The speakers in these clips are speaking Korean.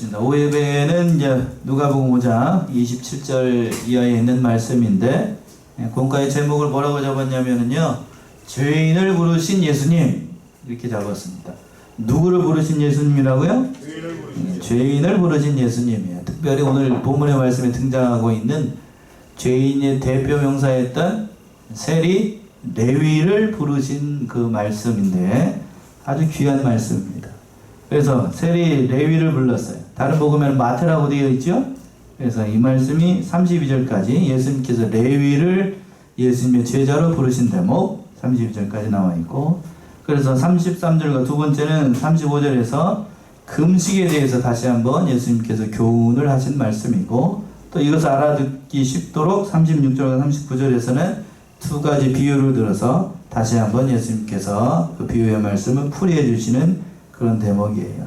그렇습니다. 5예배는 이제 누가복음 5장 27절 이하에 있는 말씀인데, 본가의 제목을 뭐라고 잡았냐면요, 죄인을 부르신 예수님, 이렇게 잡았습니다. 누구를 부르신 예수님이라고요? 죄인을 부르신 예수님이에요. 특별히 오늘 본문의 말씀에 등장하고 있는 죄인의 대표 명사였던 세리 레위를 부르신 그 말씀인데, 아주 귀한 말씀입니다. 그래서 세리 레위를 불렀어요. 다른 복음에는 마태라고 되어 있죠. 그래서 이 말씀이 32절까지 예수님께서 레위를 예수님의 제자로 부르신 대목 32절까지 나와 있고, 그래서 33절과 두 번째는 35절에서 금식에 대해서 다시 한번 예수님께서 교훈을 하신 말씀이고, 또 이것을 알아듣기 쉽도록 36절과 39절에서는 두 가지 비유를 들어서 다시 한번 예수님께서 그 비유의 말씀을 풀이해 주시는 그런 대목이에요.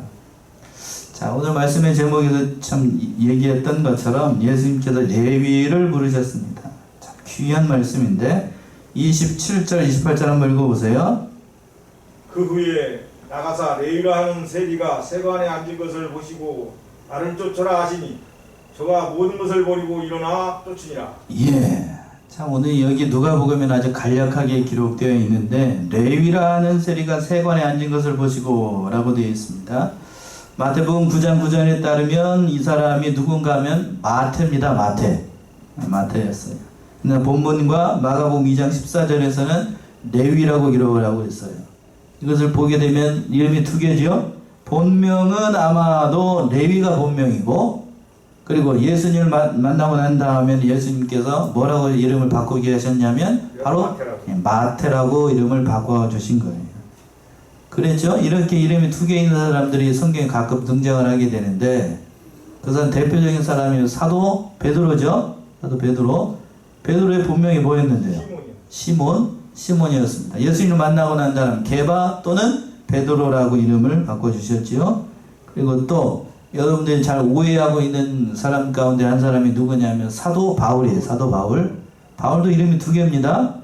자, 오늘 말씀의 제목에서 참 얘기했던 것처럼 예수님께서 레위를 부르셨습니다. 참 귀한 말씀인데 27절, 28절 한번 읽어보세요. 그 후에 나가사 레위라 하는 세리가 세관에 앉은 것을 보시고 나를 쫓으라 하시니 저가 모든 것을 버리고 일어나 쫓으니라. 예. 참 오늘 여기 누가복음에 아주 간략하게 기록되어 있는데 레위라는 세리가 세관에 앉은 것을 보시고 라고 되어 있습니다. 마태복음 9장 9절에 따르면 이 사람이 누군가 하면 마태입니다. 마태였어요. 근데 본문과 마가복음 2장 14절에서는 레위라고 기록을 하고 있어요. 이것을 보게 되면 이름이 두 개죠. 본명은 아마도 레위가 본명이고, 그리고 예수님을 만나고 난 다음에 예수님께서 뭐라고 이름을 바꾸게 하셨냐면 바로 마태라고 이름을 바꿔주신 거예요. 그랬죠? 이렇게 이름이 두 개 있는 사람들이 성경에 가끔 등장을 하게 되는데, 그 사람 대표적인 사람이 사도 베드로죠? 사도 베드로. 베드로의 본명이 뭐였는데요? 시몬이었습니다. 예수님을 만나고 난 다음 게바 또는 베드로라고 이름을 바꿔주셨지요. 그리고 또 여러분들이 잘 오해하고 있는 사람 가운데 한 사람이 누구냐면 사도 바울이에요. 사도 바울. 바울도 이름이 두 개입니다.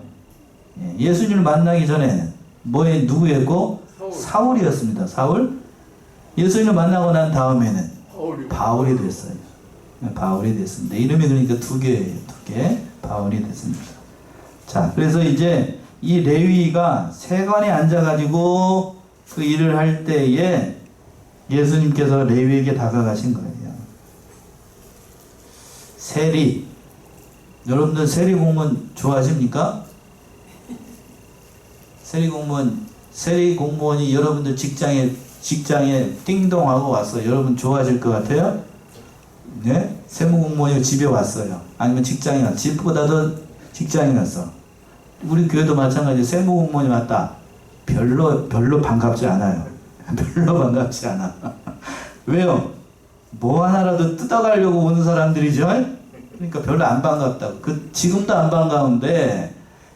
예수님을 만나기 전에 누구였고? 사울이었습니다. 사울. 예수님을 만나고 난 다음에는 바울이 됐어요. 바울이 됐습니다. 이름이 그러니까 두 개예요. 두 개. 바울이 됐습니다. 자, 그래서 이제 이 레위가 세관에 앉아가지고 그 일을 할 때에 예수님께서 레위에게 다가가신 거예요. 세리. 여러분들 세리 공무원 좋아하십니까? 세리 공무원이 여러분들 직장에 띵동하고 왔어요. 여러분 좋아하실 것 같아요? 네? 세무 공무원이 집에 왔어요. 아니면 직장에 왔어. 집보다도 직장에 갔어. 우리 교회도 마찬가지로 세무 공무원이 왔다. 별로 반갑지 않아요. 별로 반갑지 않아. 왜요? 뭐 하나라도 뜯어가려고 오는 사람들이죠? 그러니까 별로 안 반갑다고. 지금도 안 반가운데,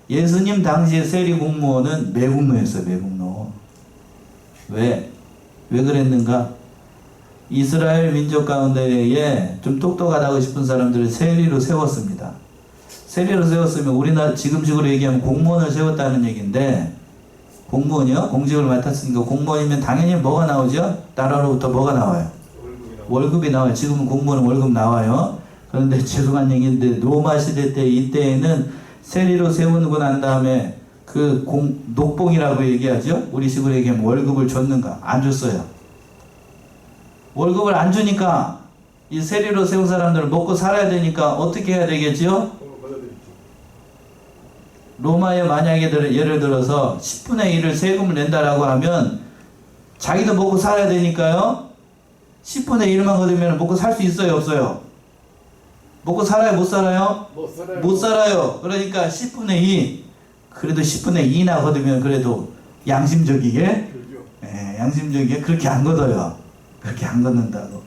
예수님 당시의 세리 공무원은 매국노였어요, 매국노. 왜 그랬는가? 이스라엘 민족 가운데에 좀 똑똑하다고 싶은 사람들을 세리로 세웠습니다. 세리로 세웠으면 우리나라 지금식으로 얘기하면 공무원을 세웠다는 얘기인데, 공무원이요? 공직을 맡았으니까 공무원이면 당연히 뭐가 나오죠? 나라로부터 뭐가 나와요? 월급이 나와요. 지금은 공무원은 월급 나와요. 그런데 죄송한 얘기인데 로마 시대 때 이때에는 세리로 세우고 난 다음에 녹봉이라고 얘기하죠? 우리 식으로 얘기하면 월급을 줬는가? 안 줬어요. 월급을 안 주니까 이 세리로 세운 사람들은 먹고 살아야 되니까 어떻게 해야 되겠죠? 로마에 만약에 예를 들어서 10분의 1을 세금을 낸다라고 하면 자기도 먹고 살아야 되니까요. 10분의 1만 거두면 먹고 살 수 있어요, 없어요? 먹고 살아요, 못 살아요? 못 살아요. 그러니까 10분의 2, 그래도 10분의 2나 거두면 그래도 양심적이게, 양심적이게 그렇게 안 거둬요. 그렇게 안 걷는다고.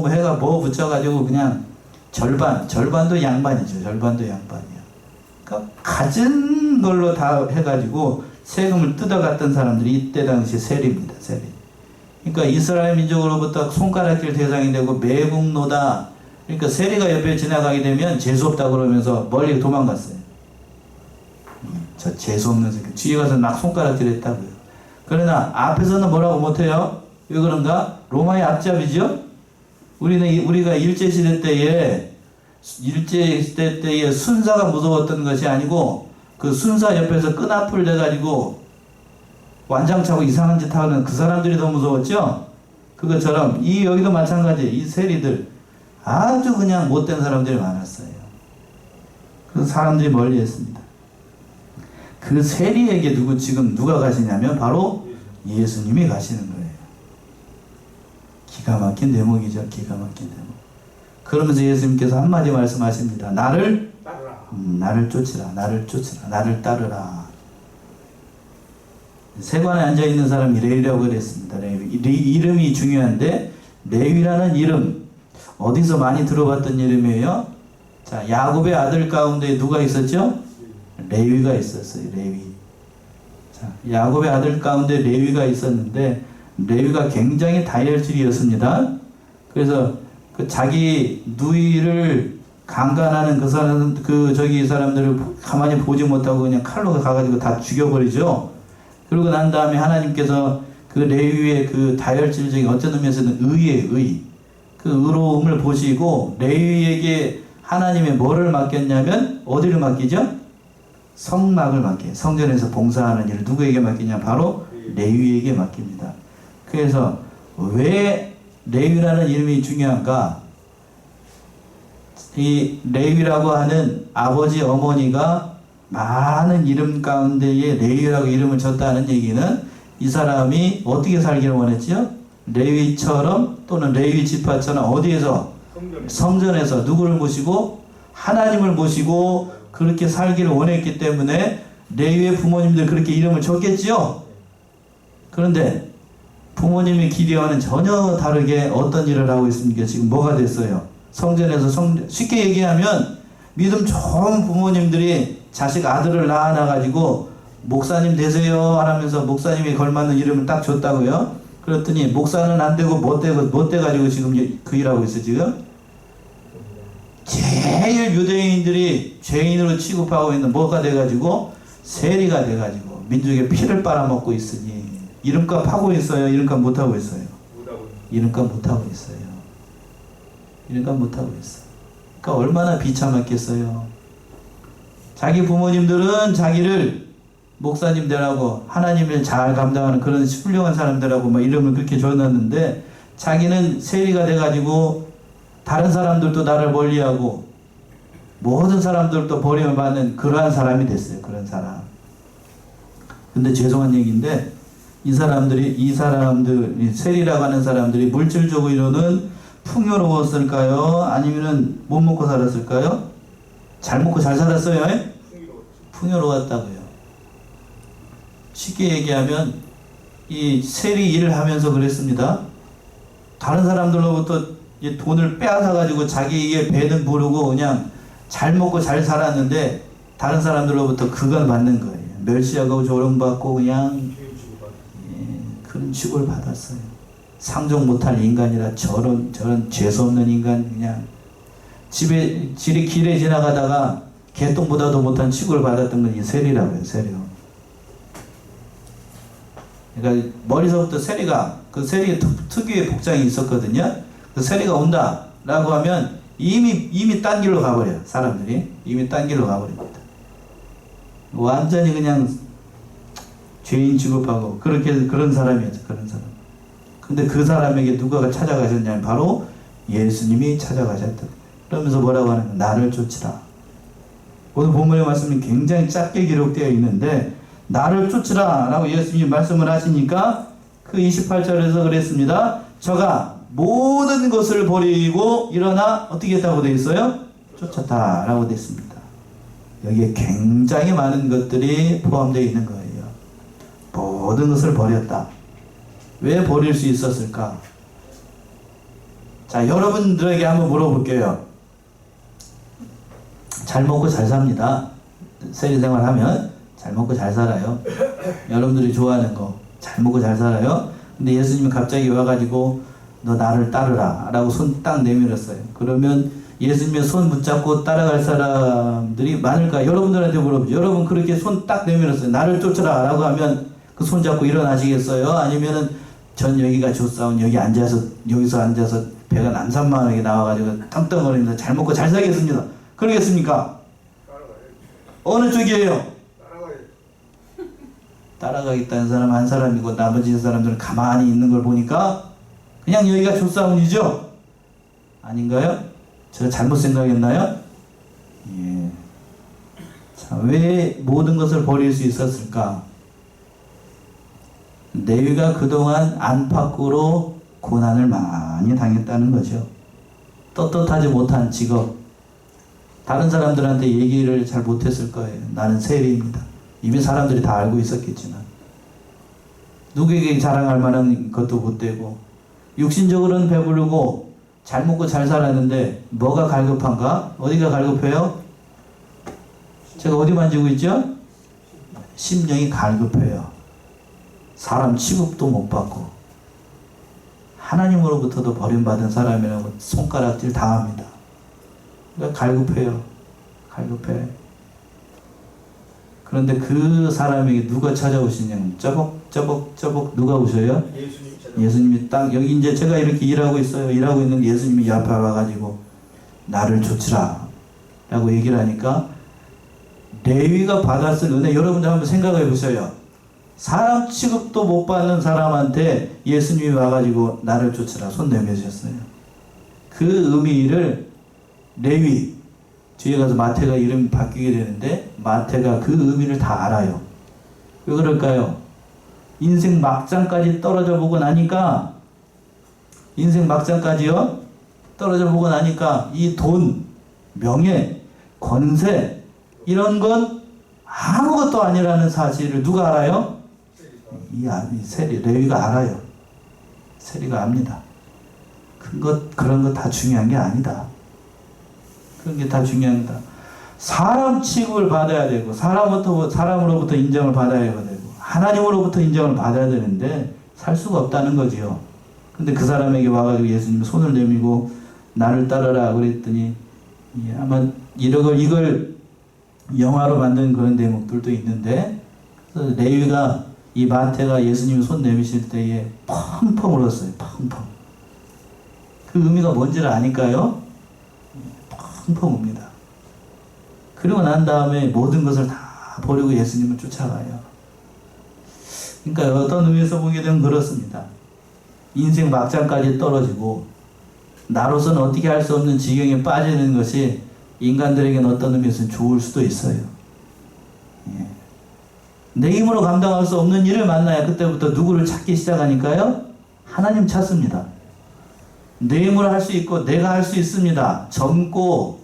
해가 뭐 붙여가지고 그냥 절반도 양반이죠. 절반도 양반이야. 그러니까 가진 걸로 다 해가지고 세금을 뜯어갔던 사람들이 이때 당시 세리입니다. 세리. 그러니까 이스라엘 민족으로부터 손가락질 대상이 되고 매국노다. 그러니까 세리가 옆에 지나가게 되면 재수없다 그러면서 멀리 도망갔어요. 저 재수없는 새끼. 뒤에 가서 막 손가락질 했다고요. 그러나 앞에서는 뭐라고 못해요? 왜 그런가? 로마의 앞잡이죠? 우리가 일제시대 때에 순사가 무서웠던 것이 아니고 그 순사 옆에서 끈앞을 대가지고 완장차고 이상한 짓 하는 그 사람들이 더 무서웠죠? 그것처럼 여기도 마찬가지. 이 세리들 아주 그냥 못된 사람들이 많았어요. 그 사람들이 멀리했습니다. 그 세리에게 누가 가시냐면 바로 예수님이 가시는 거예요. 기가 막힌 대목이죠. 기가 막힌 대목. 그러면서 예수님께서 한마디 말씀하십니다. 나를 쫓으라. 나를 쫓으라. 나를 따르라. 세관에 앉아있는 사람이 레위라고 그랬습니다. 레위. 이름이 중요한데 레위라는 이름 어디서 많이 들어봤던 이름이에요? 자, 야곱의 아들 가운데 누가 있었죠? 레위가 있었어요. 레위. 자, 야곱의 아들 가운데 레위가 있었는데 레위가 굉장히 다혈질이었습니다. 그래서 그 자기 누이를 강간하는 사람들을 가만히 보지 못하고 그냥 칼로 가가지고 다 죽여버리죠. 그러고 난 다음에 하나님께서 그 레위의 그 다혈질적인 어떤 의미에서는 의. 그 의로움을 보시고 레위에게 하나님의 뭐를 맡겼냐면 어디를 맡기죠? 성막을 맡겨요. 성전에서 봉사하는 일을 누구에게 맡기냐? 바로 레위에게 맡깁니다. 그래서 왜 레위라는 이름이 중요한가? 이 레위라고 하는 아버지 어머니가 많은 이름 가운데에 레위라고 이름을 졌다는 얘기는 이 사람이 어떻게 살기를 원했지요? 레위처럼 또는 레위 지파처럼 어디에서? 성전에서 누구를 모시고? 하나님을 모시고 그렇게 살기를 원했기 때문에 레위의 부모님들 그렇게 이름을 줬겠지요? 그런데 부모님의 기대와는 전혀 다르게 어떤 일을 하고 있습니까? 지금 뭐가 됐어요? 성전에서 쉽게 얘기하면 믿음 좋은 부모님들이 자식 아들을 낳아놔가지고 목사님 되세요 하면서 목사님이 걸맞는 이름을 딱 줬다고요. 그랬더니 목사는 안 되고 못 돼가지고 지금 그 일하고 있어 지금. 제일 유대인들이 죄인으로 취급하고 있는 뭐가 돼가지고 세리가 돼가지고 민족의 피를 빨아먹고 있으니 이름값 하고 있어요? 이름값 못하고 있어요? 이름값 못하고 있어요. 이름값 못하고 있어요. 그러니까 얼마나 비참했겠어요. 자기 부모님들은 자기를 목사님 되라고 하나님을 잘 감당하는 그런 훌륭한 사람들하고 막 이름을 그렇게 줘놨는데 자기는 세리가 돼가지고 다른 사람들도 나를 멀리하고 모든 사람들도 버림을 받는 그러한 사람이 됐어요. 그런 사람. 근데 죄송한 얘기인데 이 세리라고 하는 사람들이 물질적으로는 풍요로웠을까요? 아니면은 못 먹고 살았을까요? 잘 먹고 잘 살았어요? 풍요로웠다고요. 쉽게 얘기하면 이 세리 일을 하면서 그랬습니다. 다른 사람들로부터 돈을 빼앗아 가지고 자기의 배는 부르고 그냥 잘 먹고 잘 살았는데 다른 사람들로부터 그걸 받는 거예요. 멸시하고 조롱받고 그냥 그런 취급을 받았어요. 상종 못할 인간이라 저런 죄수없는 인간 그냥 길에 지나가다가 개똥보다도 못한 취급을 받았던 건 이 세리라고요. 세리요. 그러니까 머리서부터 그 세리의 특유의 복장이 있었거든요. 그 세리가 온다라고 하면 이미 딴 길로 가버려요. 사람들이 이미 딴 길로 가버립니다. 완전히 그냥 죄인 취급하고 그런 사람이었죠. 그런 사람. 근데 그 사람에게 누가 찾아가셨냐면 바로 예수님이 찾아가셨다. 그러면서 뭐라고 하는 거야? 나를 쫓으라. 오늘 본문의 말씀은 굉장히 짧게 기록되어 있는데 나를 쫓으라 라고 예수님이 말씀을 하시니까 그 28절에서 그랬습니다. 저가 모든 것을 버리고 일어나 어떻게 했다고 되어 있어요? 쫓았다 라고 되어 있습니다. 여기에 굉장히 많은 것들이 포함되어 있는 거예요. 모든 것을 버렸다. 왜 버릴 수 있었을까? 자, 여러분들에게 한번 물어볼게요. 잘 먹고 잘 삽니다. 세리 생활하면 잘 먹고 잘 살아요. 여러분들이 좋아하는 거 잘 먹고 잘 살아요. 근데 예수님이 갑자기 와가지고 너 나를 따르라 라고 손 딱 내밀었어요. 그러면 예수님의 손 붙잡고 따라갈 사람들이 많을까? 여러분들한테 물어보죠. 여러분 그렇게 손 딱 내밀었어요. 나를 쫓으라 라고 하면 그 손 잡고 일어나시겠어요? 아니면은 전 여기가 좋사온 여기서 앉아서 배가 남산만하게 나와가지고 떵떵거리면서 잘 먹고 잘 살겠습니다. 그러겠습니까? 어느 쪽이에요? 따라가겠다는 사람 한 사람이고 나머지 사람들은 가만히 있는 걸 보니까 그냥 여기가 좋사온이죠? 아닌가요? 제가 잘못 생각했나요? 예. 자, 왜 모든 것을 버릴 수 있었을까? 레위가 그동안 안팎으로 고난을 많이 당했다는 거죠. 떳떳하지 못한 직업. 다른 사람들한테 얘기를 잘 못했을 거예요. 나는 세리입니다. 이미 사람들이 다 알고 있었겠지만. 누구에게 자랑할 만한 것도 못 되고, 육신적으로는 배부르고, 잘 먹고 잘 살았는데, 뭐가 갈급한가? 어디가 갈급해요? 제가 어디 만지고 있죠? 심령이 갈급해요. 사람 취급도 못 받고 하나님으로부터도 버림받은 사람이라고 손가락질 당합니다. 그러니까 갈급해요. 갈급해. 그런데 그 사람에게 누가 찾아오시냐면 쩌벅 누가 오셔요? 예수님이 딱 여기 이제 제가 이렇게 일하고 있어요. 일하고 있는데 예수님이 옆에 와가지고 나를 좇으라 라고 얘기를 하니까 레위가 받았을 은혜, 여러분들 한번 생각해 보세요. 사람 취급도 못 받는 사람한테 예수님이 와가지고 나를 좇으라 손 내밀으셨어요. 그 의미를 레위, 뒤에 가서 마태가 이름이 바뀌게 되는데 마태가 그 의미를 다 알아요. 왜 그럴까요? 인생 막장까지 떨어져 보고 나니까, 인생 막장까지요 떨어져 보고 나니까 이 돈, 명예, 권세 이런 건 아무것도 아니라는 사실을 누가 알아요? 이 세리, 레위가 알아요. 세리가 압니다. 그런 거 다 중요한 게 아니다. 그런 게 다 중요합니다. 사람 취급을 받아야 되고, 사람으로부터 인정을 받아야 되고, 하나님으로부터 인정을 받아야 되는데, 살 수가 없다는 거지요. 근데 그 사람에게 와가지고 예수님이 손을 내밀고, 나를 따르라 그랬더니, 아마 이걸 영화로 만든 그런 대목들도 있는데, 그래서 레위가 이 마태가 예수님이 손 내미실 때에 펑펑 울었어요. 펑펑. 그 의미가 뭔지를 아니까요? 펑펑 웁니다. 그리고 난 다음에 모든 것을 다 버리고 예수님을 쫓아가요. 그러니까 어떤 의미에서 보게 되면 그렇습니다. 인생 막장까지 떨어지고 나로서는 어떻게 할 수 없는 지경에 빠지는 것이 인간들에게는 어떤 의미에서는 좋을 수도 있어요. 예. 내 힘으로 감당할 수 없는 일을 만나야 그때부터 누구를 찾기 시작하니까요? 하나님 찾습니다. 내 힘으로 할 수 있고 내가 할 수 있습니다. 젊고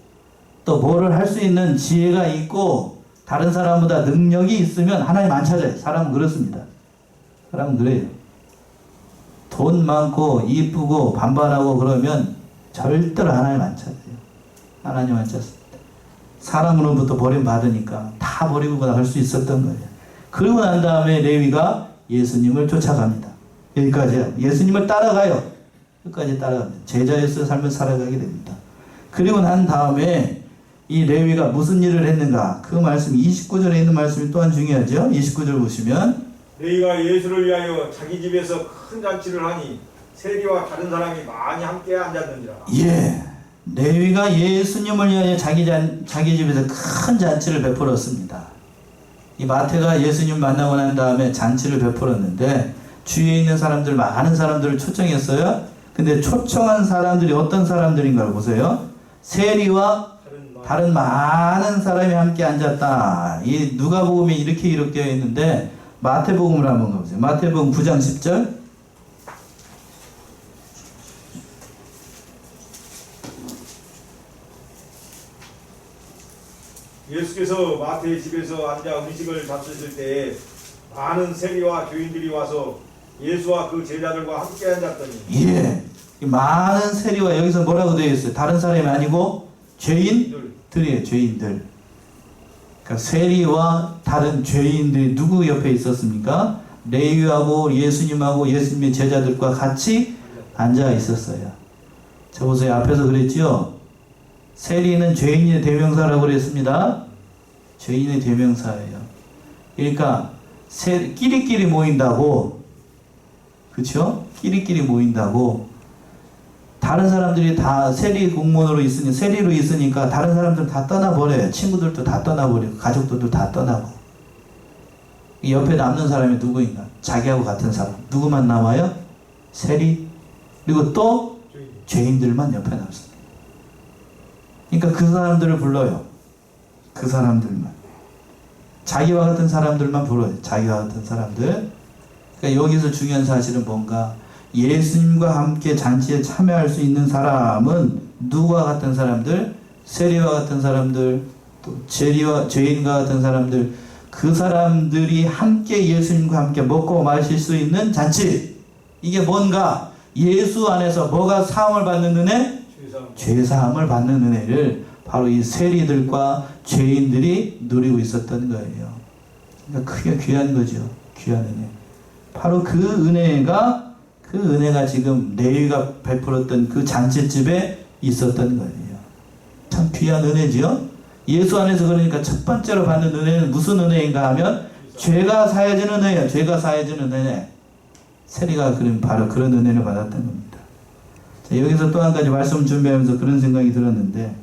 또 뭐를 할 수 있는 지혜가 있고 다른 사람보다 능력이 있으면 하나님 안 찾아요. 사람은 그렇습니다. 사람은 그래요. 돈 많고 이쁘고 반반하고 그러면 절대로 하나님 안 찾아요. 하나님 안 찾습니다. 사람으로부터 버림받으니까 다 버리고 나갈 수 있었던 거예요. 그러고 난 다음에 레위가 예수님을 쫓아갑니다. 여기까지요. 예수님을 따라가요. 끝까지 따라갑니다. 제자로서의 삶을 살아가게 됩니다. 그리고 난 다음에 이 레위가 무슨 일을 했는가? 그 말씀 29절에 있는 말씀이 또한 중요하죠. 29절 보시면 레위가 예수를 위하여 자기 집에서 큰 잔치를 하니 세리와 다른 사람이 많이 함께 앉았느니라. 예, 레위가 예수님을 위하여 자기 집에서 큰 잔치를 베풀었습니다. 이 마태가 예수님 만나고 난 다음에 잔치를 베풀었는데 주위에 있는 사람들, 많은 사람들을 초청했어요. 근데 초청한 사람들이 어떤 사람들인가를 보세요. 세리와 다른 많은 사람이 함께 앉았다. 이 누가복음에 이렇게 기록되어 있는데 마태복음을 한번 가보세요. 마태복음 9장 10절. 예수께서 마태의 집에서 앉아 음식을 잡수실 때에 많은 세리와 교인들이 와서 예수와 그 제자들과 함께 앉았더니, 예, 이 많은 세리와, 여기서 뭐라고 되어 있어요? 다른 사람이 아니고 죄인들이에요. 죄인들. 그러니까 세리와 다른 죄인들이 누구 옆에 있었습니까? 레위하고 예수님하고 예수님의 제자들과 같이 앉아 있었어요. 자, 보세요. 앞에서 그랬죠? 세리는 죄인의 대명사라고 그랬습니다. 죄인의 대명사예요. 그러니까 끼리끼리 모인다고 그쵸? 끼리끼리 모인다고. 다른 사람들이 다 세리로 있으니까 다른 사람들 다 떠나버려요. 친구들도 다 떠나버리고 가족들도 다 떠나고. 이 옆에 남는 사람이 누구인가? 자기하고 같은 사람. 누구만 남아요? 세리. 그리고 또 죄인들만 옆에 남습니다. 그러니까 그 사람들을 불러요. 그 사람들만. 자기와 같은 사람들만 불러요. 자기와 같은 사람들. 그러니까 여기서 중요한 사실은 뭔가, 예수님과 함께 잔치에 참여할 수 있는 사람은 누구와 같은 사람들? 세리와 같은 사람들, 또 죄인과 같은 사람들. 그 사람들이 함께 예수님과 함께 먹고 마실 수 있는 잔치. 이게 뭔가? 예수 안에서 뭐가 사함을 받는 은혜? 죄사함을 받는 은혜를 바로 이 세리들과 죄인들이 누리고 있었던 거예요. 그러니까 크게 귀한 거죠. 귀한 은혜. 바로 그 은혜가 지금 레위가 베풀었던 그 잔치집에 있었던 거예요. 참 귀한 은혜지요. 예수 안에서 그러니까 첫 번째로 받는 은혜는 무슨 은혜인가 하면 죄가 사해지는 은혜예요. 죄가 사해지는 은혜. 세리가 그럼 바로 그런 은혜를 받았던 겁니다. 자, 여기서 또 한 가지 말씀 준비하면서 그런 생각이 들었는데,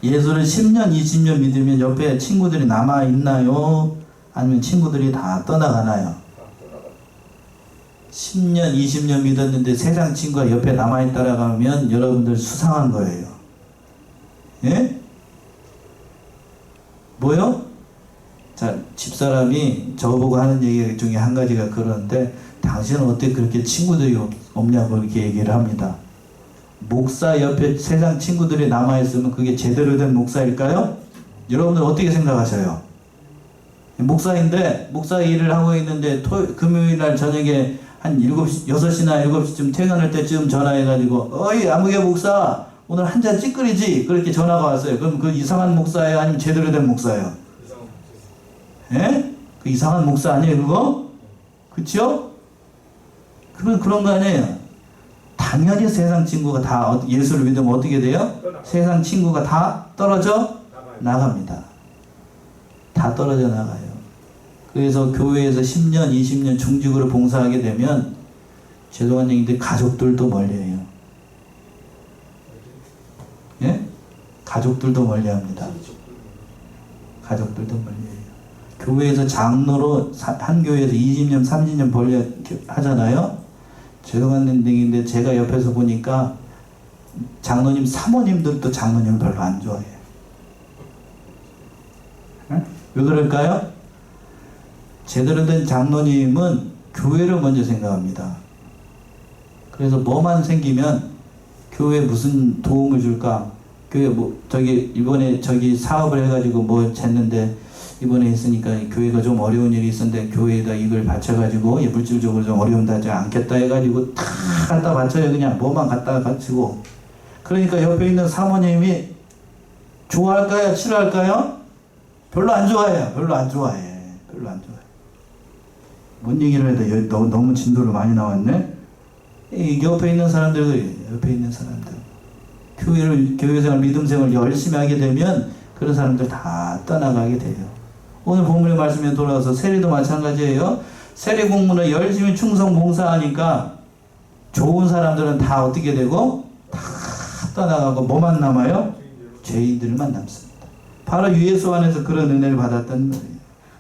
예수를 10년, 20년 믿으면 옆에 친구들이 남아있나요? 아니면 친구들이 다 떠나가나요? 10년, 20년 믿었는데 세상 친구가 옆에 남아있다라고 하면 여러분들 수상한 거예요. 예? 뭐요? 자, 집사람이 저보고 하는 얘기 중에 한 가지가 그러는데, 당신은 어떻게 그렇게 친구들이 없냐고 이렇게 얘기를 합니다. 목사 옆에 세상 친구들이 남아있으면 그게 제대로 된 목사일까요? 여러분들 어떻게 생각하셔요? 목사인데, 목사 일을 하고 있는데 금요일날 저녁에 한 6시나 7시쯤 퇴근할 때쯤 전화해가지고, 어이 아무개 목사 오늘 한 잔 찌끄리지? 그렇게 전화가 왔어요. 그럼 그 이상한 목사예요? 아니면 제대로 된 목사예요? 예? 그 이상한 목사 아니에요 그거? 그쵸? 그런 거 아니에요. 당연히 세상 친구가 다 예수를 믿으면 어떻게 돼요? 세상 친구가 다 떨어져 나갑니다. 다 떨어져 나가요. 그래서 교회에서 10년, 20년 중직으로 봉사하게 되면 죄송한 얘기인데 가족들도 멀리해요. 예? 가족들도 멀리합니다. 가족들도 멀리해요. 교회에서 장로로 한 교회에서 20년, 30년 벌려 하잖아요. 죄송한 얘기인데 제가 옆에서 보니까 장로님, 사모님들도 장로님을 별로 안 좋아해요. 예? 왜 그럴까요? 제대로 된 장로님은 교회를 먼저 생각합니다. 그래서 뭐만 생기면 교회에 무슨 도움을 줄까? 교회 이번에 사업을 해가지고 쟀는데 이번에 했으니까 교회가 좀 어려운 일이 있었는데 교회에다 이걸 바쳐가지고 물질적으로 좀 어려운다 하지 않겠다 해가지고 다 갖다 바쳐요. 그냥 뭐만 갖다가 바치고. 그러니까 옆에 있는 사모님이 좋아할까요? 싫어할까요? 별로 안 좋아해요. 별로 안 좋아해. 뭔 얘기를 해도 너무 진도로 많이 나왔네. 옆에 있는 사람들, 교회생활, 믿음생활 열심히 하게 되면 그런 사람들 다 떠나가게 돼요. 오늘 본문의 말씀에 돌아와서 세리도 마찬가지예요. 세리 공무는 열심히 충성 봉사하니까 좋은 사람들은 다 어떻게 되고 다 떠나가고 뭐만 남아요? 죄인들만 남습니다. 바로 예수 안에서 그런 은혜를 받았던 거예요.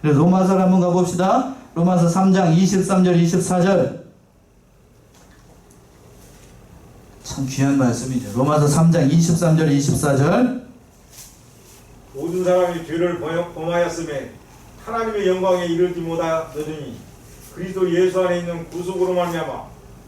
그래서 로마서를 한번 가봅시다. 로마서 3장 23절 24절. 참 귀한 말씀이죠. 로마서 3장 23절 24절. 모든 사람이 죄를 범하였음에 하나님의 영광에 이르지 못하더니 그리스도 예수 안에 있는 구속으로 말미암아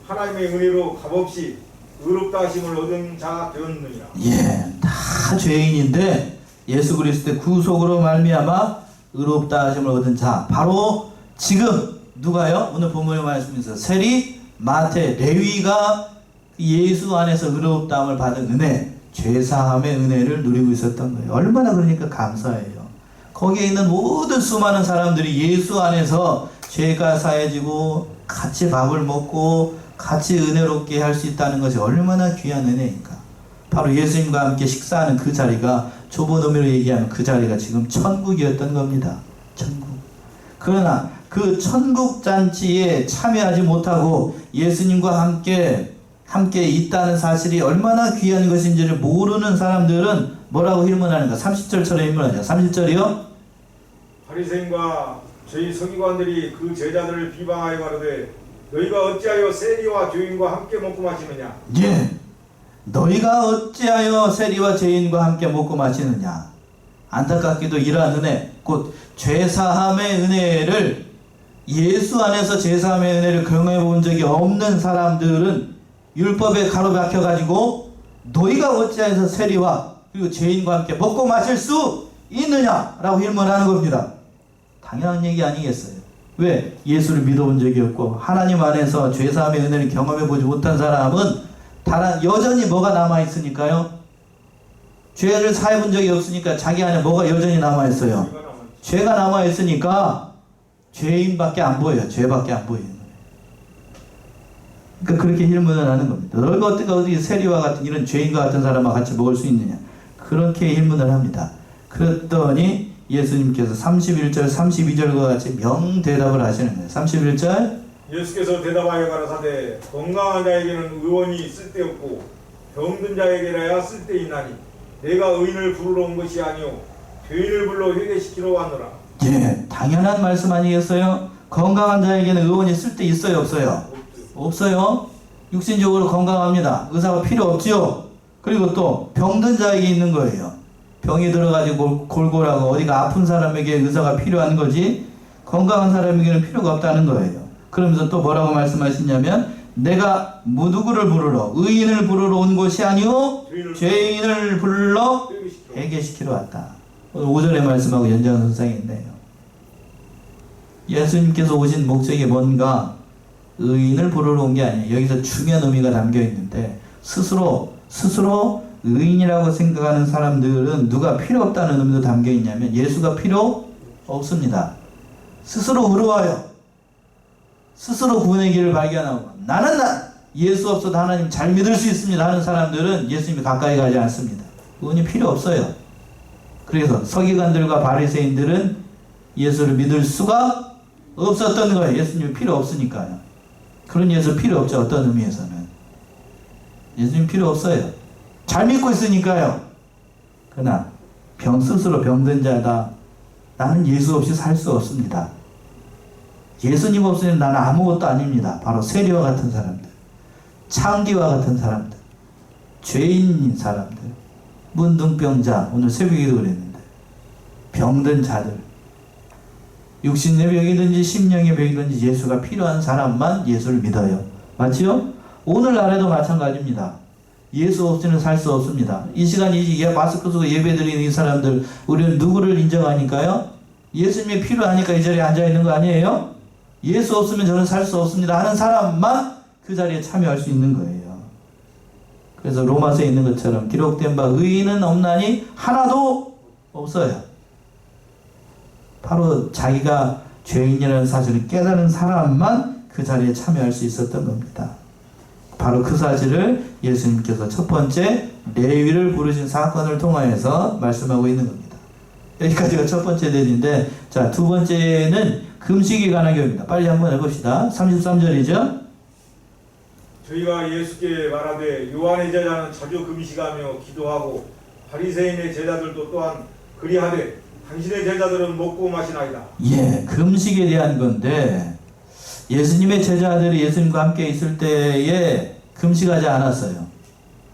하나님의 은혜로 값없이 의롭다 하심을 얻은 자 되었느니라. 예, 다 죄인인데 예수 그리스도의 구속으로 말미암아 의롭다 하심을 얻은 자, 바로 지금 누가요? 오늘 본문의 말씀에서 세리, 마태, 레위가 예수 안에서 의롭다함을 받은 은혜, 죄사함의 은혜를 누리고 있었던 거예요. 얼마나 그러니까 감사해요. 거기에 있는 모든 수많은 사람들이 예수 안에서 죄가 사해지고 같이 밥을 먹고 같이 은혜롭게 할 수 있다는 것이 얼마나 귀한 은혜인가. 바로 예수님과 함께 식사하는 그 자리가, 좁은 의미로 얘기하면 그 자리가 지금 천국이었던 겁니다. 천국. 그러나 그 천국 잔치에 참여하지 못하고 예수님과 함께 있다는 사실이 얼마나 귀한 것인지를 모르는 사람들은 뭐라고 힐문하는가? 30절처럼 힐문하죠. 30절이요. 바리새인과 저희 서기관들이 그 제자들을 비방하여 가로되 너희가 어찌하여 세리와 죄인과 함께 먹고 마시느냐? 예. 너희가 어찌하여 세리와 죄인과 함께 먹고 마시느냐? 안타깝게도 이러한 은혜, 곧 죄사함의 은혜를 예수 안에서 죄사함의 은혜를 경험해 본 적이 없는 사람들은 율법에 가로막혀 가지고 너희가 어찌하여서 세리와 그리고 죄인과 함께 먹고 마실 수 있느냐라고 질문하는 겁니다. 당연한 얘기 아니겠어요? 왜? 예수를 믿어본 적이 없고 하나님 안에서 죄사함의 은혜를 경험해 보지 못한 사람은 여전히 뭐가 남아있으니까요? 죄를 사해본 적이 없으니까 자기 안에 뭐가 여전히 남아있어요? 죄가 남아있으니까 죄인밖에 안 보여요. 죄밖에 안 보여요. 그러니까 그렇게 힐문을 하는 겁니다. 너희가 어떻게 세리와 같은 이런 죄인과 같은 사람과 같이 먹을 수 있느냐? 그렇게 힐문을 합니다. 그랬더니 예수님께서 31절 32절과 같이 명대답을 하시는 거예요. 31절 예수께서 대답하여 가라사대 건강한 자에게는 의원이 쓸데없고 병든 자에게라야 쓸데있나니 내가 의인을 부르러 온 것이 아니오 죄인을 불러 회개시키러 왔노라. 예, 당연한 말씀 아니겠어요? 건강한 자에게는 의원이 쓸데 있어요, 없어요? 없어요. 육신적으로 건강합니다. 의사가 필요 없지요. 그리고 또 병든 자에게 있는 거예요. 병이 들어가지고 골골하고 어디가 아픈 사람에게 의사가 필요한 거지 건강한 사람에게는 필요가 없다는 거예요. 그러면서 또 뭐라고 말씀하시냐면 내가 누구를 부르러 의인을 부르러 온 것이 아니오 죄인을 불러 회개시키러 왔다. 오늘 5절의 말씀하고 연장선상에 있네요. 예수님께서 오신 목적이 뭔가 의인을 부르러 온 게 아니에요. 여기서 중요한 의미가 담겨 있는데 스스로 의인이라고 생각하는 사람들은 누가 필요 없다는 의미도 담겨 있냐면 예수가 필요 없습니다. 스스로 의로워요. 스스로 구원의 길을 발견하고 나는 예수 없어도 하나님 잘 믿을 수 있습니다 하는 사람들은 예수님이 가까이 가지 않습니다. 의인이 필요 없어요. 그래서 서기관들과 바리새인들은 예수를 믿을 수가 없었던 거예요. 예수님이 필요 없으니까요. 그런 예수 필요 없죠. 어떤 의미에서는 예수님 필요 없어요. 잘 믿고 있으니까요. 그러나 스스로 병든 자다. 나는 예수 없이 살 수 없습니다. 예수님 없으면 나는 아무것도 아닙니다. 바로 세리와 같은 사람들, 창기와 같은 사람들, 죄인인 사람들, 문둥병자, 오늘 새벽에도 그랬는데 병든 자들, 육신의 병이든지 심령의 병이든지 예수가 필요한 사람만 예수를 믿어요. 맞지요? 오늘날에도 마찬가지입니다. 예수 없이는 살 수 없습니다. 이 시간 마스크 쓰고 예배드리는 이 사람들 우리는 누구를 인정하니까요? 예수님이 필요하니까 이 자리에 앉아있는 거 아니에요? 예수 없으면 저는 살 수 없습니다 하는 사람만 그 자리에 참여할 수 있는 거예요. 그래서 로마서에 있는 것처럼 기록된 바 의인은 없나니 하나도 없어요. 바로 자기가 죄인이라는 사실을 깨달은 사람만 그 자리에 참여할 수 있었던 겁니다. 바로 그 사실을 예수님께서 첫 번째 레위를 부르신 사건을 통하여서 말씀하고 있는 겁니다. 여기까지가 첫 번째 내용인데, 자, 두 번째는 금식에 관한 교입니다. 빨리 한번 해봅시다. 33절이죠. 저희가 예수께 말하되 요한의 제자는 자주 금식하며 기도하고 바리새인의 제자들도 또한 그리하되 당신의 제자들은 먹고 마시나이다. 예, 금식에 대한 건데 예수님의 제자들이 예수님과 함께 있을 때에 금식하지 않았어요.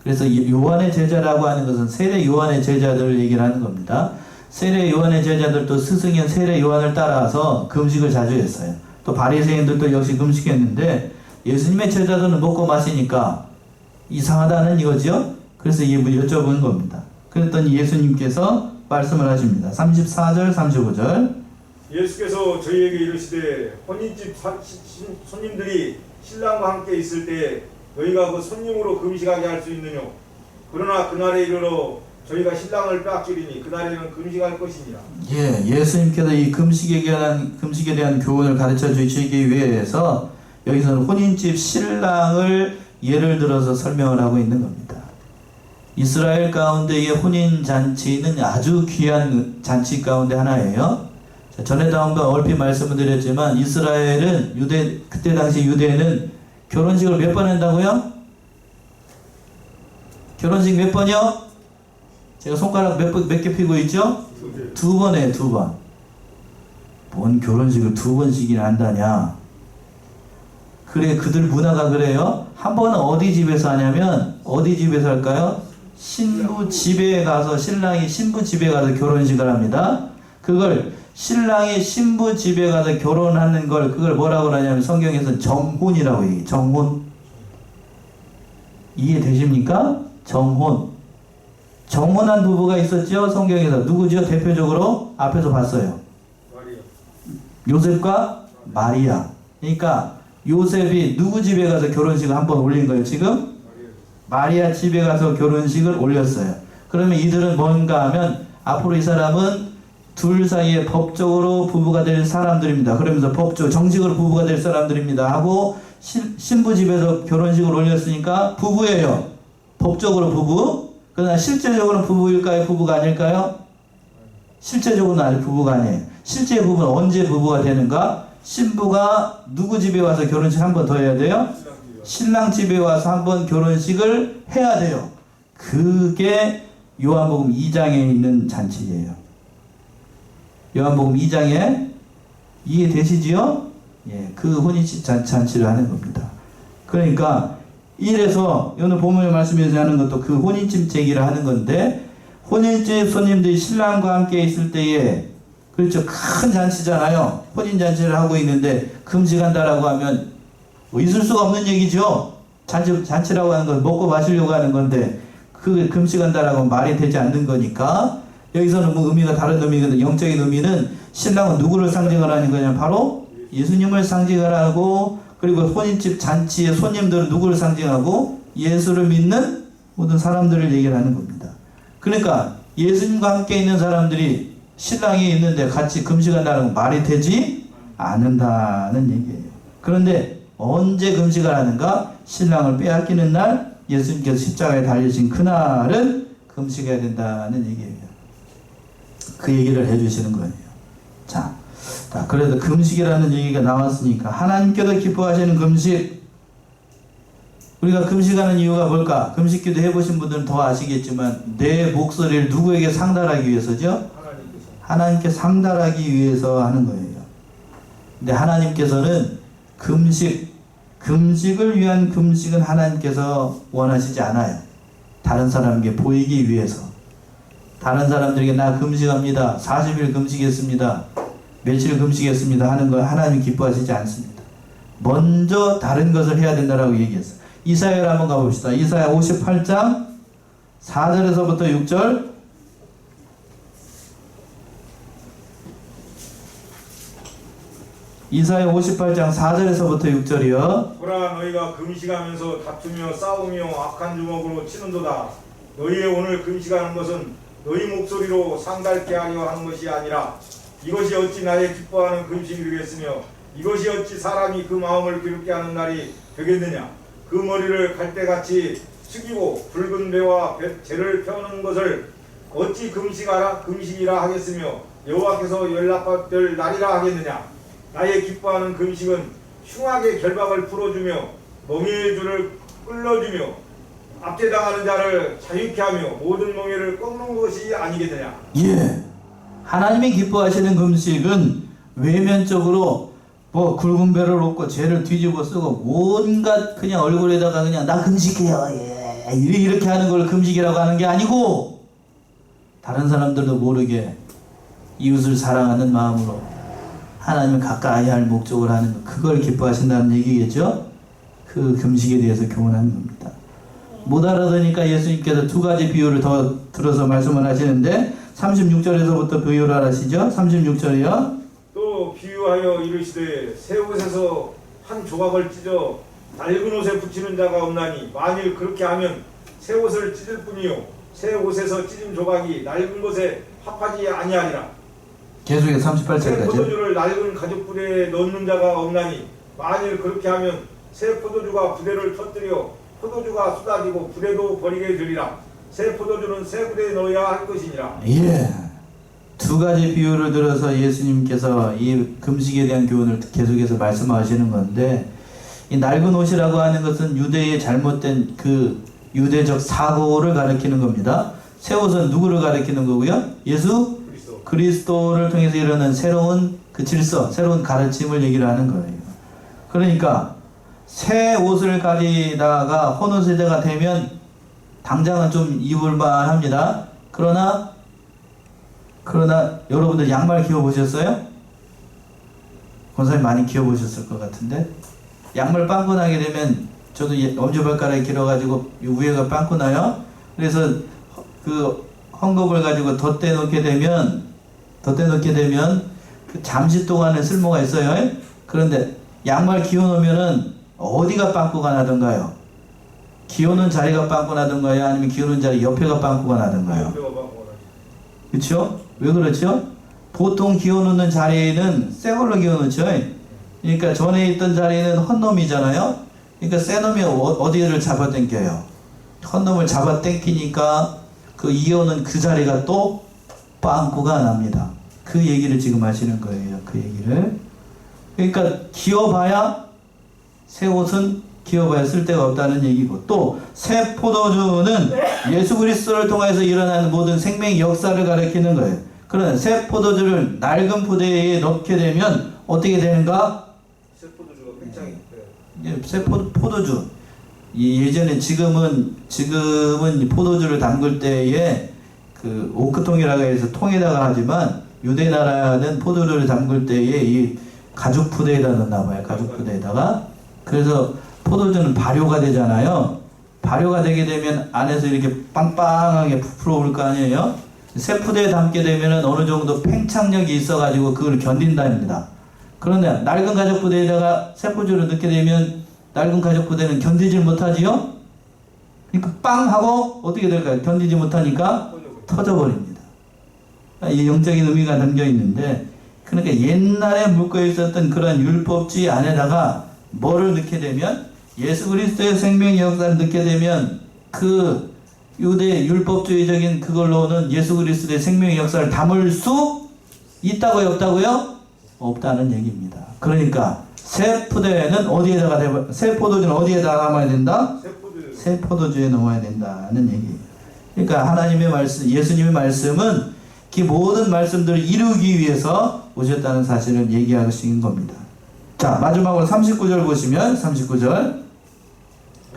그래서 요한의 제자라고 하는 것은 세례 요한의 제자들을 얘기를 하는 겁니다. 세례 요한의 제자들도 스승인 세례 요한을 따라서 금식을 자주 했어요. 또 바리새인들도 역시 금식했는데 예수님의 제자들은 먹고 마시니까 이상하다는 이거죠. 그래서 여쭤보는 겁니다. 그랬더니 예수님께서 말씀을 하십니다. 34절 35절 예수께서 저희에게 이르시되 혼인집 손님들이 신랑과 함께 있을 때 너희가 그 손님으로 금식하게 할 수 있느냐? 그러나 그날에 이르러 저희가 신랑을 빼앗기리니 그날에는 금식할 것이니라. 예, 예수님께서 이 금식에 대한 교훈을 가르쳐 주시기 위해서 여기서는 혼인집 신랑을 예를 들어서 설명을 하고 있는 겁니다. 이스라엘 가운데의 혼인 잔치는 아주 귀한 잔치 가운데 하나예요. 자, 전에도 한번 얼핏 말씀을 드렸지만 이스라엘은 그때 당시 유대는 결혼식을 몇 번 한다고요? 결혼식 몇 번이요? 제가 손가락 몇 개 피고 있죠? 2번 해요, 2번. 뭔 결혼식을 2번씩이나 한다냐? 그래, 그들 문화가 그래요. 한 번은 어디 집에서 하냐면, 어디 집에서 할까요? 신부 집에 가서, 신랑이 신부 집에 가서 결혼식을 합니다. 그걸 신랑이 신부 집에 가서 결혼하는 걸, 그걸 뭐라고 하냐면 성경에서 정혼이라고 얘기해요. 정혼. 이해되십니까? 정혼. 정혼한 부부가 있었죠? 성경에서. 누구죠? 대표적으로 앞에서 봤어요. 요셉과 마리아. 그러니까 요셉이 누구 집에 가서 결혼식을 한번 올린 거예요, 지금? 마리아 집에 가서 결혼식을 올렸어요. 그러면 이들은 뭔가 하면 앞으로 이 사람은 둘 사이에 법적으로 부부가 될 사람들입니다. 그러면서 법적, 정식으로 부부가 될 사람들입니다. 하고 신부 집에서 결혼식을 올렸으니까 부부예요. 법적으로 부부. 그러나 실제적으로는 부부일까요? 부부가 아닐까요? 실제적으로는 아직 부부가 아니에요. 실제 부부는 언제 부부가 되는가? 신부가 누구 집에 와서 결혼식 한 번 더 해야 돼요? 신랑 집에 와서 한 번 결혼식을 해야 돼요. 그게 요한복음 2장에 있는 잔치예요. 요한복음 2장에 이해되시지요? 예, 그 혼인집 잔치를 하는 겁니다. 그러니까 이래서 오늘 본문의 말씀에서 하는 것도 그 혼인집 제기를 하는 건데, 혼인집 손님들이 신랑과 함께 있을 때에, 그렇죠, 큰 잔치잖아요. 혼인잔치를 하고 있는데 금식한다라고 하면 뭐 있을 수가 없는 얘기죠. 잔치라고 하는 건 먹고 마시려고 하는 건데 그 금식한다라고 말이 되지 않는 거니까, 여기서는 뭐 의미가 다른 의미거든. 영적인 의미는 신랑은 누구를 상징을 하는 거냐, 바로 예수님을 상징을 하고, 그리고 혼인집 잔치의 손님들은 누구를 상징하고, 예수를 믿는 모든 사람들을 얘기를 하는 겁니다. 그러니까 예수님과 함께 있는 사람들이 신랑이 있는데 같이 금식한다는 건 말이 되지 않는다는 얘기예요. 그런데 언제 금식을 하는가? 신랑을 빼앗기는 날, 예수님께서 십자가에 달리신 그날은 금식해야 된다는 얘기예요. 그 얘기를 해주시는 거예요. 자, 그래도 금식이라는 얘기가 나왔으니까 하나님께도 기뻐하시는 금식. 우리가 금식하는 이유가 뭘까? 금식기도 해보신 분들은 더 아시겠지만 내 목소리를 누구에게 상달하기 위해서죠? 하나님께 상달하기 위해서 하는 거예요. 근데 하나님께서는 금식을 위한 금식은 하나님께서 원하시지 않아요. 다른 사람에게 보이기 위해서. 다른 사람들에게 나 금식합니다. 40일 금식했습니다. 며칠 금식했습니다. 하는 걸 하나님 기뻐하시지 않습니다. 먼저 다른 것을 해야 된다라고 얘기했어요. 이사야를 한번 가봅시다. 이사야 58장 4절에서부터 6절. 이사야 58장 4절에서부터 6절이요. 보라, 너희가 금식하면서 다투며 싸우며 악한 주먹으로 치는도다. 너희의 오늘 금식하는 것은 너희 목소리로 상달케 하려 하는 것이 아니라 이것이 어찌 나의 기뻐하는 금식이 되겠으며 이것이 어찌 사람이 그 마음을 기롭게 하는 날이 되겠느냐. 그 머리를 갈대같이 숙이고 붉은 배와 재를 펴는 것을 어찌 금식이라 하겠으며 여호와께서 연락받을 날이라 하겠느냐. 나의 기뻐하는 금식은 흉악의 결박을 풀어주며 멍에의 줄을 끌어주며 압제당하는 자를 자유케 하며 모든 멍에를 꺾는 것이 아니겠느냐. 예, 하나님이 기뻐하시는 금식은 외면적으로 뭐 굵은 배를 놓고 죄를 뒤집어 쓰고 온갖 그냥 얼굴에다가 그냥 나 금식해요, 예, 이렇게 하는 걸 금식이라고 하는 게 아니고, 다른 사람들도 모르게 이웃을 사랑하는 마음으로 하나님을 가까이 할 목적을 하는 것, 그걸 기뻐하신다는 얘기겠죠. 그 금식에 대해서 교훈하는 겁니다. 못 알아듣으니까 예수님께서 두 가지 비유를 더 들어서 말씀을 하시는데 36절에서부터 비유를 하시죠. 36절이요. 또 비유하여 이르시되 새 옷에서 한 조각을 찢어 낡은 옷에 붙이는 자가 없나니 만일 그렇게 하면 새 옷을 찢을 뿐이요 새 옷에서 찢은 조각이 낡은 것에 합하지 아니하리라. 계속해서 새 38절까지. 포도주를 낡은 가죽부대에 넣는 자가 없나니 만일 그렇게 하면 새 포도주가 부대를 터뜨려 포도주가 쏟아지고 부대도 버리게 되리라. 새 포도주는 새 부대에 넣어야 할 것이니라. 예. 두 가지 비유를 들어서 예수님께서 이 금식에 대한 교훈을 계속해서 말씀하시는 건데, 이 낡은 옷이라고 하는 것은 유대의 잘못된 그 유대적 사고를 가리키는 겁니다. 새 옷은 누구를 가리키는 거고요? 예수 그리스도를 통해서 일어나는 새로운 그 질서, 새로운 가르침을 얘기를 하는 거예요. 그러니까 새 옷을 가리다가 헌옷 세대가 되면 당장은 좀 입을만 합니다. 그러나 여러분들 양말 기어보셨어요? 권사님 많이 기어보셨을 것 같은데, 양말 빵꾸 나게 되면, 저도 엄지발가락이 길어가지고 위에가 빵꾸 나요. 그래서 그 헝겊을 가지고 덧대 놓게 되면 그 잠시 동안은 쓸모가 있어요. 그런데 양말 기어놓으면은 어디가 빵꾸가 나던가요? 기어놓은 자리가 빵꾸 나던가요? 아니면 기어놓은 자리 옆에가 빵꾸가 나던가요? 그렇죠? 왜 그렇죠? 보통 기어놓는 자리는 새 걸로 기어놓죠. 그러니까 전에 있던 자리는 헌놈이잖아요. 그러니까 새 놈이 어디를 잡아당겨요? 헌놈을 잡아당기니까 그 이어놓은 그 자리가 또 빵꾸가 납니다. 그 얘기를 지금 하시는 거예요. 그 얘기를. 그러니까 기어봐야, 새 옷은 기어봐야 쓸데가 없다는 얘기고, 또 새 포도주는 예수 그리스도를 통해서 일어나는 모든 생명의 역사를 가리키는 거예요. 그러나 새 포도주를 낡은 포대에 넣게 되면 어떻게 되는가? 새 포도주가 굉장히 새 포도주. 예전에 지금은 포도주를 담글 때에 그 오크통이라고 해서 통에다가 하지만, 유대 나라는 포도주를 담글 때에 이 가죽 푸대에다 넣나 봐요. 가죽 푸대에다가. 그래서 포도주는 발효가 되잖아요. 발효가 되게 되면 안에서 이렇게 빵빵하게 부풀어 올 거 아니에요. 새 푸대에 담게 되면 어느 정도 팽창력이 있어가지고 그걸 견딘답니다. 그런데 낡은 가죽 푸대에다가 새 포도주를 넣게 되면 낡은 가죽 푸대는 견디질 못하지요. 그러니까 빵 하고 어떻게 될까요? 견디지 못하니까 터져버립니다. 이 영적인 의미가 담겨 있는데, 그러니까 옛날에 묶어 있었던 그런 율법주의 안에다가 뭐를 넣게 되면, 예수 그리스도의 생명의 역사를 넣게 되면 그 유대 율법주의적인 그걸로는 예수 그리스도의 생명의 역사를 담을 수 있다고요? 없다고요? 없다는 얘기입니다. 그러니까 새 포도주는 어디에다가 담아야 된다? 새 포도주에 넣어야 된다는 얘기예요. 그러니까 하나님의 말씀, 예수님의 말씀은 그 모든 말씀들을 이루기 위해서 오셨다는 사실을 얘기하시는 겁니다. 자, 마지막으로 39절 보시면, 39절.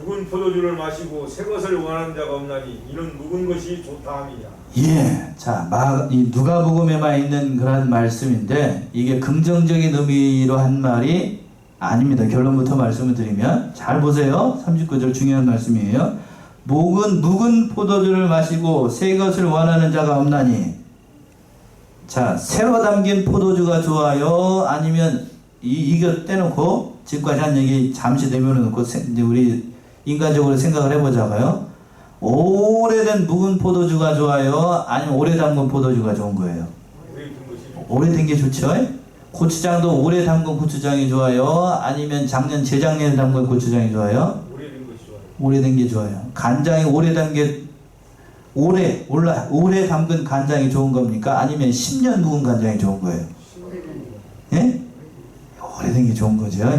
묵은 포도주를 마시고 새 것을 원하는 자가 없나니 이는 묵은 것이 좋다 함이냐. 예, 자, 이 누가복음에만 있는 그런 말씀인데, 이게 긍정적인 의미로 한 말이 아닙니다. 결론부터 말씀을 드리면, 잘 보세요. 39절 중요한 말씀이에요. 묵은 포도주를 마시고 새 것을 원하는 자가 없나니. 자, 새로 담긴 포도주가 좋아요? 아니면 이거 떼놓고 지금까지 한 얘기 잠시 내면놓고 이제 우리 인간적으로 생각을 해보자고요. 오래된 묵은 포도주가 좋아요? 아니면 오래 담근 포도주가 좋은 거예요? 오래된 게 좋죠? 고추장도 오래 담근 고추장이 좋아요? 아니면 재작년에 담근 고추장이 좋아요? 오래된 게 좋아요. 간장이 오래 담근 간장이 좋은 겁니까? 아니면 10년 묵은 간장이 좋은 거예요? 예? 오래된 게 좋은 거죠.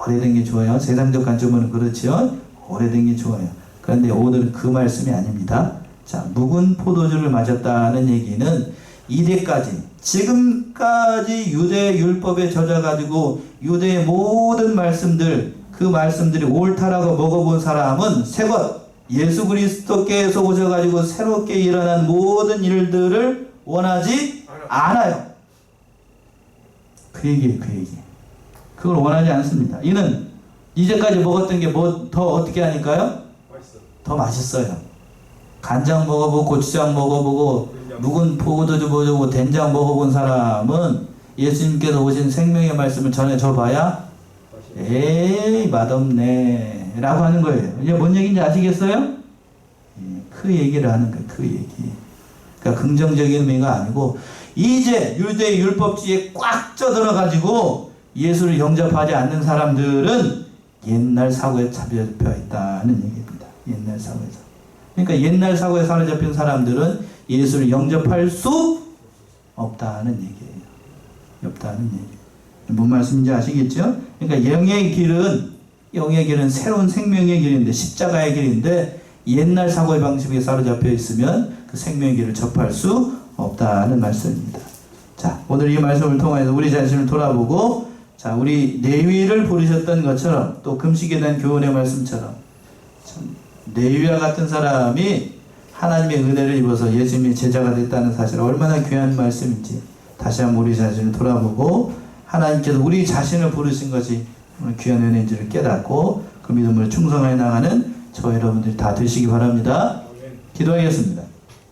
오래된 게 좋아요. 세상적 관점으로는 그렇죠. 오래된 게 좋아요. 그런데 오늘은 그 말씀이 아닙니다. 자, 묵은 포도주를 마셨다는 얘기는 이때까지, 지금까지 유대 율법에 젖어가지고 유대의 모든 말씀들, 그 말씀들이 옳다라고 먹어본 사람은 새것, 예수 그리스도께서 오셔가지고 새롭게 일어난 모든 일들을 원하지 않아요. 그 얘기예요, 그 얘기. 그걸 원하지 않습니다. 이는 이제까지 먹었던 게 뭐 더 어떻게 하니까요? 더 맛있어요. 간장 먹어보고 고추장 먹어보고 묵은 포도주 먹어보고 된장 먹어본 사람은 예수님께서 오신 생명의 말씀을 전해줘봐야 에이 맛없네 라고 하는 거예요. 이제 뭔 얘기인지 아시겠어요? 그 얘기를 하는 거예요. 그 얘기. 그러니까 긍정적인 의미가 아니고, 이제 유대 율법주의에 꽉 쪄들어가지고 예수를 영접하지 않는 사람들은 옛날 사고에 사로잡혀 있다는 얘기입니다. 옛날 사고에서. 그러니까 옛날 사고에 사로잡힌 사람들은 예수를 영접할 수 없다는 얘기예요. 없다는 얘기. 뭔 말씀인지 아시겠죠? 그러니까 영의 길은 새로운 생명의 길인데, 십자가의 길인데, 옛날 사고의 방식에 사로잡혀 있으면 그 생명의 길을 접할 수 없다는 말씀입니다. 자, 오늘 이 말씀을 통해서 우리 자신을 돌아보고, 자, 우리 레위를 부르셨던 것처럼, 또 금식에 대한 교훈의 말씀처럼, 참, 레위와 같은 사람이 하나님의 은혜를 입어서 예수님의 제자가 됐다는 사실, 얼마나 귀한 말씀인지 다시 한번 우리 자신을 돌아보고, 하나님께서 우리 자신을 부르신 것이 귀한 은혜인지를 깨닫고 그 믿음을 충성해 나가는 저 여러분들이 다 되시기 바랍니다. 기도하겠습니다.